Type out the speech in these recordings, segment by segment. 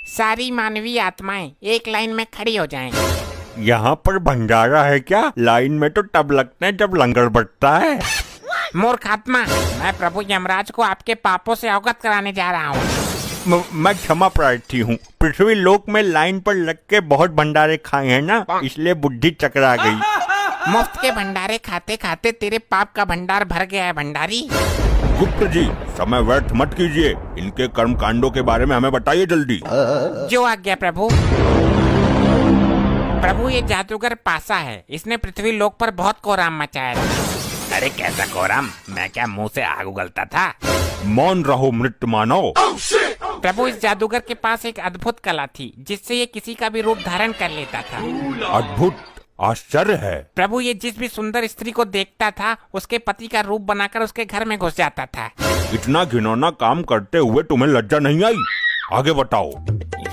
सारी मानवीय आत्माएं एक लाइन में खड़ी हो जाएं। यहाँ पर भंडारा है क्या? लाइन में तो तब लगते हैं जब लंगर बटता है। मूर्ख आत्मा, मैं प्रभु यमराज को आपके पापों से अवगत कराने जा रहा हूँ। मैं क्षमा प्रार्थी हूँ। पृथ्वी लोक में लाइन पर लग के बहुत भंडारे खाए हैं ना, इसलिए बुद्धि चकरा गई। मुफ्त के भंडारे खाते खाते तेरे पाप का भंडार भर गया है भंडारी। गुप्त जी, समय व्यर्थ मत कीजिए। इनके कर्म कांडों के बारे में हमें बताइए जल्दी। जो आज्ञा प्रभु। प्रभु ये जादूगर पासा है, इसने पृथ्वी लोक पर बहुत कोहराम मचाया था। अरे कैसा कोहराम? मैं क्या मुंह से आग उगलता था? मौन रहो मृत मानव। प्रभु इस जादूगर के पास एक अद्भुत कला थी जिससे ये किसी का भी रूप धारण कर लेता था। अद्भुत? आश्चर्य है। प्रभु ये जिस भी सुंदर स्त्री को देखता था उसके पति का रूप बनाकर उसके घर में घुस जाता था। इतना घिनौना काम करते हुए तुम्हें लज्जा नहीं आई? आगे बताओ।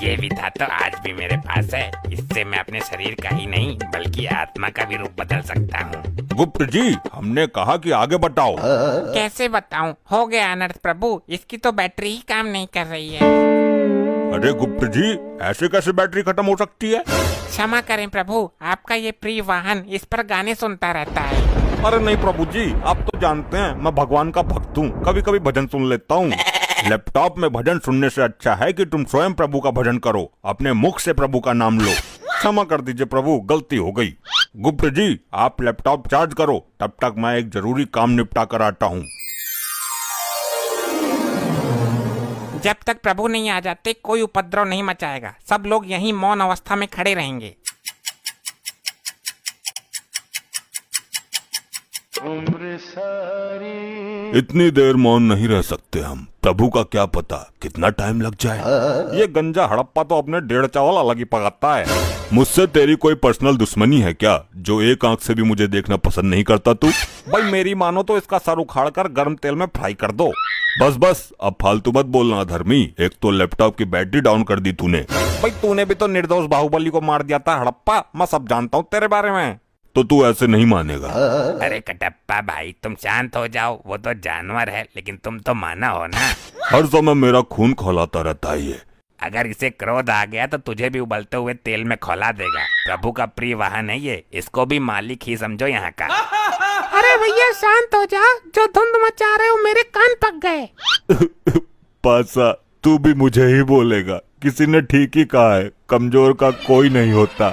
ये विधा तो आज भी मेरे पास है। इससे मैं अपने शरीर का ही नहीं बल्कि आत्मा का भी रूप बदल सकता हूँ। गुप्त जी, हमने कहा कि आगे बताओ। कैसे बताऊं? हो गया अनर्थ प्रभु, इसकी तो बैटरी ही काम नहीं कर रही है। अरे गुप्त जी, ऐसे कैसे बैटरी खत्म हो सकती है? क्षमा करें प्रभु, आपका ये प्रिय वाहन इस पर गाने सुनता रहता है। अरे नहीं प्रभु जी, आप तो जानते हैं मैं भगवान का भक्त हूँ, कभी कभी भजन सुन लेता हूँ। लैपटॉप में भजन सुनने से अच्छा है कि तुम स्वयं प्रभु का भजन करो, अपने मुख से प्रभु का नाम लो। क्षमा कर दीजिए प्रभु, गलती हो गई। गुप्त जी, आप लैपटॉप चार्ज करो, तब तक मैं एक जरूरी काम निपटा कर आता हूँ। जब तक प्रभु नहीं आ जाते कोई उपद्रव नहीं मचाएगा। सब लोग यहीं मौन अवस्था में खड़े रहेंगे। इतनी देर मौन नहीं रह सकते हम। प्रभु का क्या पता कितना टाइम लग जाए। ये गंजा हड़प्पा तो अपने 1.5 चावल अलग ही पकाता है। मुझसे तेरी कोई पर्सनल दुश्मनी है क्या, जो एक आंख से भी मुझे देखना पसंद नहीं करता तू? भाई मेरी मानो तो इसका सर उखाड़ कर गर्म तेल में फ्राई कर दो। बस बस, अब फालतू मत बोलना धर्मी। एक तो लैपटॉप की बैटरी डाउन कर दी तूने। भाई तूने भी तो निर्दोष बाहुबली को मार दिया था हड़प्पा, मैं सब जानता हूँ तेरे बारे में। तो तू ऐसे नहीं मानेगा। अरे कटप्पा भाई, तुम शांत हो जाओ। वो तो जानवर है लेकिन तुम तो माना हो ना। हर समय मेरा खून खौलाता रहता है ये। अगर इसे क्रोध आ गया तो तुझे भी उबलते हुए तेल में खौला देगा। प्रभु का प्रिय वाहन है ये, इसको भी मालिक ही समझो यहाँ का। अरे भैया शांत हो जा, जो धुंध मचा रहे हो मेरे कान पक गए। पासा, तू भी मुझे ही बोलेगा? किसी ने ठीक ही कहा है, कमजोर का कोई नहीं होता।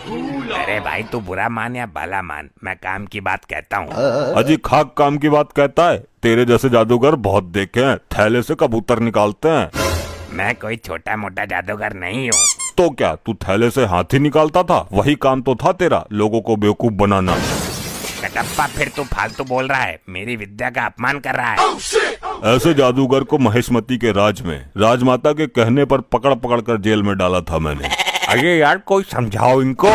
अरे भाई तू बुरा मान या भला मान, मैं काम की बात कहता हूँ। अजी खाक काम की बात कहता है? तेरे जैसे जादूगर बहुत देखे हैं, थैले से कबूतर निकालते हैं। मैं कोई छोटा मोटा जादूगर नहीं हूँ। तो क्या तू थैले से हाथी निकालता था? वही काम तो था तेरा, लोगों को बेवकूफ बनाना। कटप्पा फिर तू फालतू बोल रहा है, मेरी विद्या का अपमान कर रहा है। ऐसे जादूगर को महेशमती के राज में राजमाता के कहने पर पकड़ पकड़ कर जेल में डाला था मैंने। अरे यार कोई समझाओ इनको।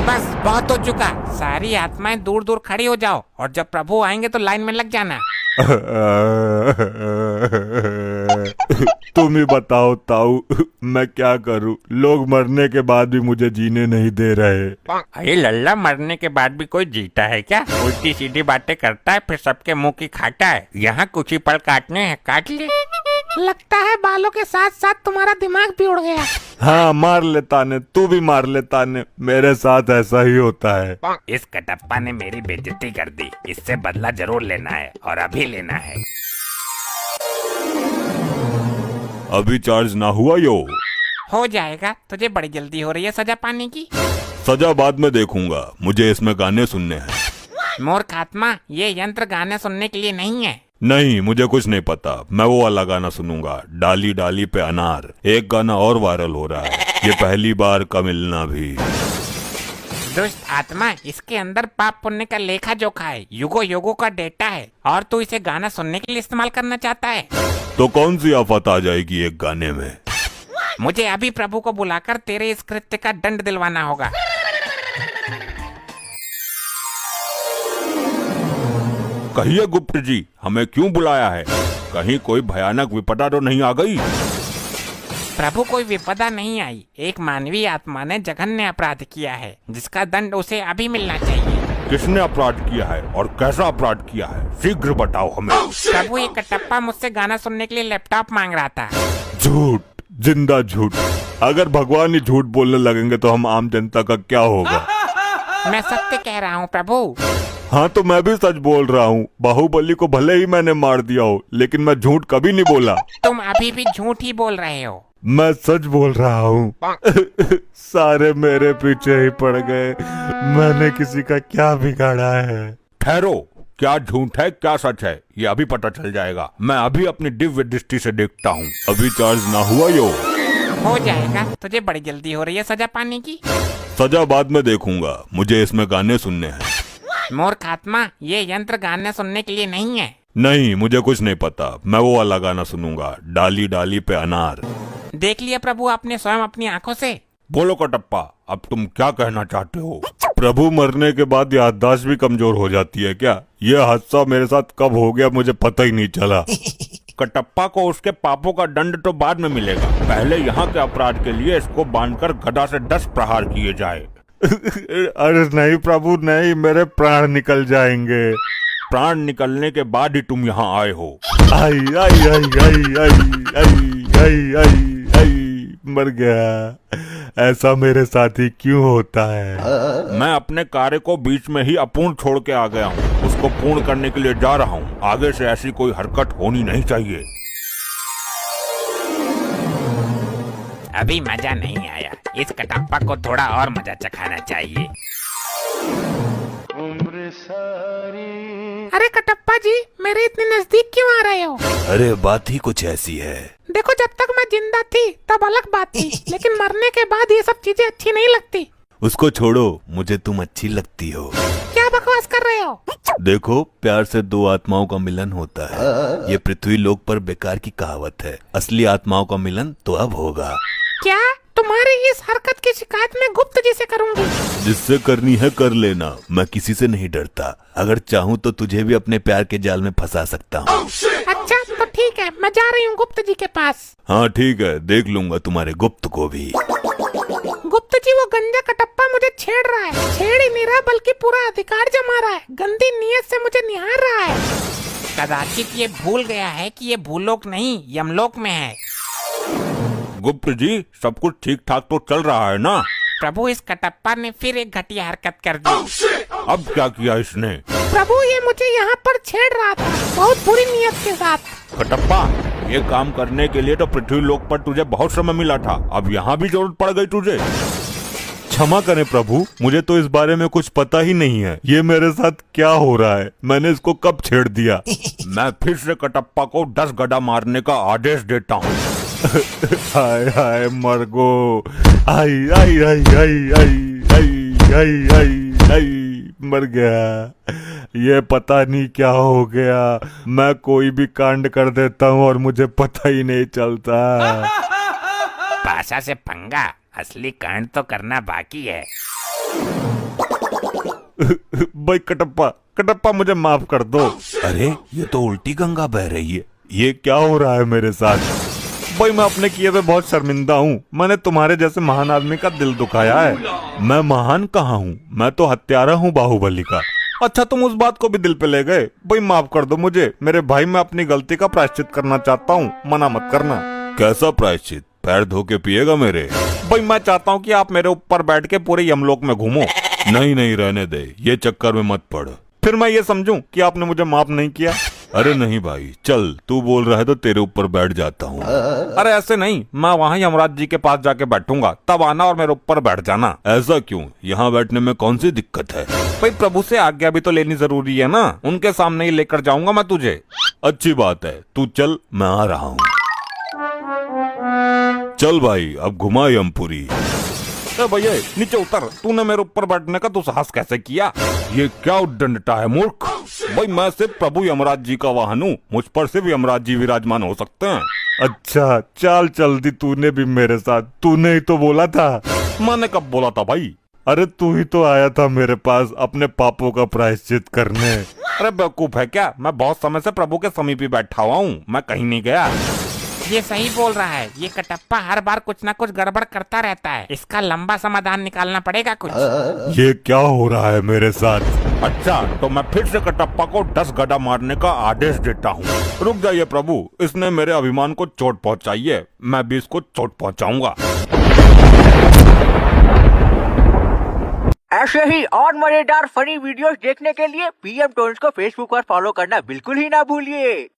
बस बहुत हो चुका, सारी आत्माएं दूर दूर खड़ी हो जाओ और जब प्रभु आएंगे तो लाइन में लग जाना। तुम ही बताओ ताऊ, मैं क्या करूं? लोग मरने के बाद भी मुझे जीने नहीं दे रहे। अरे लल्ला, मरने के बाद भी कोई जीता है क्या? उल्टी सीधी बातें करता है फिर सबके मुंह की खाता है। यहाँ कुछ ही पल काटने हैं, काट ले। लगता है बालों के साथ साथ तुम्हारा दिमाग भी उड़ गया। हाँ मार लेता ने, तू भी मार लेता ने, मेरे साथ ऐसा ही होता है। इस कटप्पा ने मेरी बेइज्जती कर दी, इससे बदला जरूर लेना है और अभी लेना है। अभी चार्ज ना हुआ यो? हो जाएगा, तुझे बड़ी जल्दी हो रही है सजा पाने की। सजा बाद में देखूंगा, मुझे इसमें गाने सुनने हैं। मूर्ख आत्मा, ये यंत्र गाने सुनने के लिए नहीं है। नहीं, मुझे कुछ नहीं पता। मैं वो वाला गाना सुनूंगा, डाली डाली पे अनार। एक गाना और वायरल हो रहा है, ये पहली बार का मिलना भी। दुष्ट आत्मा, इसके अंदर पाप पुण्य का लेखा जोखा है, युगों युगों का डेटा है और तू इसे गाना सुनने के लिए इस्तेमाल करना चाहता है। तो कौन सी आफत आ जाएगी एक गाने में? मुझे अभी प्रभु को बुलाकर तेरे इस कृत्य का दंड दिलवाना होगा। कहिए गुप्त जी, हमें क्यों बुलाया है? कहीं कोई भयानक विपदा तो नहीं आ गई? प्रभु कोई विपदा नहीं आई, एक मानवीय आत्मा ने जघन्य अपराध किया है जिसका दंड उसे अभी मिलना चाहिए। किसने अपराध किया है और कैसा अपराध किया है? शीघ्र बताओ हमें। प्रभु, ये कटप्पा मुझसे गाना सुनने के लिए लैपटॉप मांग रहा था। झूठ, जिंदा झूठ। अगर भगवान ही झूठ बोलने लगेंगे तो हम आम जनता का क्या होगा? मैं सत्य कह रहा हूँ प्रभु। हाँ तो मैं भी सच बोल रहा हूँ। बाहुबली को भले ही मैंने मार दिया हो, लेकिन मैं झूठ कभी नहीं बोला। तुम अभी भी झूठ ही बोल रहे हो। मैं सच बोल रहा हूँ। सारे मेरे पीछे ही पड़ गए। मैंने किसी का क्या बिगाड़ा है? ठहरो, क्या झूठ है क्या सच है ये अभी पता चल जाएगा। मैं अभी अपनी दिव्य दृष्टि से देखता हूँ। अभी चार्ज ना हुआ यो? हो जाएगा, तुझे बड़ी जल्दी हो रही है सजा पाने की। सजा बाद में देखूंगा, मुझे इसमें गाने सुनने हैं। मूर्ख आत्मा, ये यंत्र गाने सुनने के लिए नहीं है। नहीं, मुझे कुछ नहीं पता। मैं वो वाला गाना सुनूंगा, डाली डाली पे अनार। देख लिया प्रभु आपने स्वयं अपनी आंखों से। बोलो कटप्पा, अब तुम क्या कहना चाहते हो? प्रभु मरने के बाद याददाश्त भी कमजोर हो जाती है क्या? यह हादसा मेरे साथ कब हो गया मुझे पता ही नहीं चला। कटप्पा को उसके पापों का दंड तो बाद में मिलेगा। पहले यहाँ के अपराध के लिए इसको बांधकर गदा से 10 प्रहार किए जाए। अरे नहीं प्रभु नहीं, मेरे प्राण निकल जाएंगे। प्राण निकलने के बाद ही तुम यहाँ आए हो। आई आई आई आई आई आई आई आई आई मर गया। ऐसा मेरे साथ ही क्यों होता है? मैं अपने कार्य को बीच में ही अपूर्ण छोड़ के आ गया हूँ। उसको पूर्ण करने के लिए जा रहा हूँ। आगे से ऐसी कोई हरकत होनी नहीं चाहिए। अभी मजा नहीं आया, इस कटप्पा को थोड़ा और मजा चखाना चाहिए। अरे कटप्पा जी, मेरे इतने नजदीक क्यों आ रहे हो? अरे बात ही कुछ ऐसी है। देखो, जब तक मैं जिंदा थी तब अलग बात थी, लेकिन मरने के बाद ये सब चीजें अच्छी नहीं लगती। उसको छोड़ो, मुझे तुम अच्छी लगती हो। क्या बकवास कर रहे हो? देखो, प्यार से दो आत्माओं का मिलन होता है। ये पृथ्वी लोक पर बेकार की कहावत है। असली आत्माओं का मिलन तो अब होगा। क्या? तुम्हारी इस हरकत की शिकायत मैं गुप्त जी से करूंगी। जिससे करनी है कर लेना, मैं किसी से नहीं डरता। अगर चाहूँ तो तुझे भी अपने प्यार के जाल में फंसा सकता हूँ। अच्छा तो ठीक है, मैं जा रही हूँ गुप्त जी के पास। हाँ ठीक है, देख लूंगा तुम्हारे गुप्त को भी। गुप्त जी, वो गंजा कटप्पा मुझे छेड़ रहा है। छेड़ ही नहीं रहा बल्कि पूरा अधिकार जमा रहा है। गंदी नीयत से मुझे निहार रहा है। कदाचित ये भूल गया है कि ये भूलोक नहीं यमलोक में है। गुप्त जी, सब कुछ ठीक ठाक तो चल रहा है ना? प्रभु, इस कटप्पा ने फिर एक घटिया हरकत कर दी। अब क्या किया इसने? प्रभु, ये मुझे यहाँ पर छेड़ रहा था बहुत बुरी नीयत के साथ। कटप्पा, ये काम करने के लिए तो पृथ्वी लोक पर तुझे बहुत समय मिला था। अब यहाँ भी जरूरत पड़ गई तुझे। क्षमा करें प्रभु, मुझे तो इस बारे में कुछ पता ही नहीं है। ये मेरे साथ क्या हो रहा है? मैंने इसको कब छेड़ दिया? मैं फिर से कटप्पा को 10 गदा मारने का आदेश देता हूँ। हाय हाय मरगो, आई आई आई आई आई आई आई आई आई मर गया। ये पता नहीं क्या हो गया। मैं कोई भी कांड कर देता हूँ और मुझे पता ही नहीं चलता। पाशा से पंगा, असली कांड तो करना बाकी है। भाई कटप्पा, कटप्पा मुझे माफ कर दो। अरे ये तो उल्टी गंगा बह रही है। ये क्या हो रहा है मेरे साथ? भाई मैं अपने किए पे बहुत शर्मिंदा हूँ। मैंने तुम्हारे जैसे महान आदमी का दिल दुखाया है। मैं महान कहाँ हूँ? मैं तो हत्यारा हूँ बाहुबली का। अच्छा तुम उस बात को भी दिल पे ले गए। भाई माफ कर दो मुझे मेरे भाई। मैं अपनी गलती का प्रायश्चित करना चाहता हूँ, मना मत करना। कैसा प्रायश्चित? पैर धो के पिएगा मेरे? भाई मैं चाहता हूँ कि आप मेरे ऊपर बैठ के पूरे यमलोक में घूमो। नहीं नहीं रहने दे, ये चक्कर में मत पड़। फिर मैं ये समझूं कि आपने मुझे माफ नहीं किया। अरे नहीं भाई, चल तू बोल रहा है तो तेरे ऊपर बैठ जाता हूँ। अरे ऐसे नहीं, मैं वहाँ यमराज जी के पास जाके बैठूंगा, तब आना और मेरे ऊपर बैठ जाना। ऐसा क्यों? यहाँ बैठने में कौन सी दिक्कत है? भाई प्रभु से आज्ञा भी तो लेनी जरूरी है ना। उनके सामने ही लेकर जाऊंगा मैं तुझे। अच्छी बात है, तू चल, मैं आ रहा हूँ। चल भाई, अब घुमा यमपुरी। भैया नीचे उतर। तूने मेरे ऊपर बैठने का दुस्साहस कैसे किया? ये क्या उद्दंडता है मूर्ख। भाई मैं सिर्फ प्रभु यमराज जी का वाहन हूँ, मुझ पर सिर्फ यमराज जी विराजमान हो सकते हैं। अच्छा चाल चल दी तूने भी मेरे साथ। तूने ही तो बोला था। मैंने कब बोला था भाई? अरे तू ही तो आया था मेरे पास अपने पापों का प्रायश्चित करने। अरे बेवकूफ है क्या? मैं बहुत समय से प्रभु के समीप ही बैठा हुआ हूँ, मैं कहीं नहीं गया। ये सही बोल रहा है। ये कटप्पा हर बार कुछ ना कुछ गड़बड़ करता रहता है। इसका लंबा समाधान निकालना पड़ेगा कुछ। ये क्या हो रहा है मेरे साथ? अच्छा तो मैं फिर से कटप्पा को 10 गदा मारने का आदेश देता हूँ। रुक जाइए प्रभु, इसने मेरे अभिमान को चोट पहुँचाई है, मैं भी इसको चोट पहुँचाऊंगा। ऐसे ही और मजेदार फनी वीडियोस देखने के लिए पीएम टोन्स को फेसबुक पर फॉलो करना बिल्कुल ही ना भूलिए।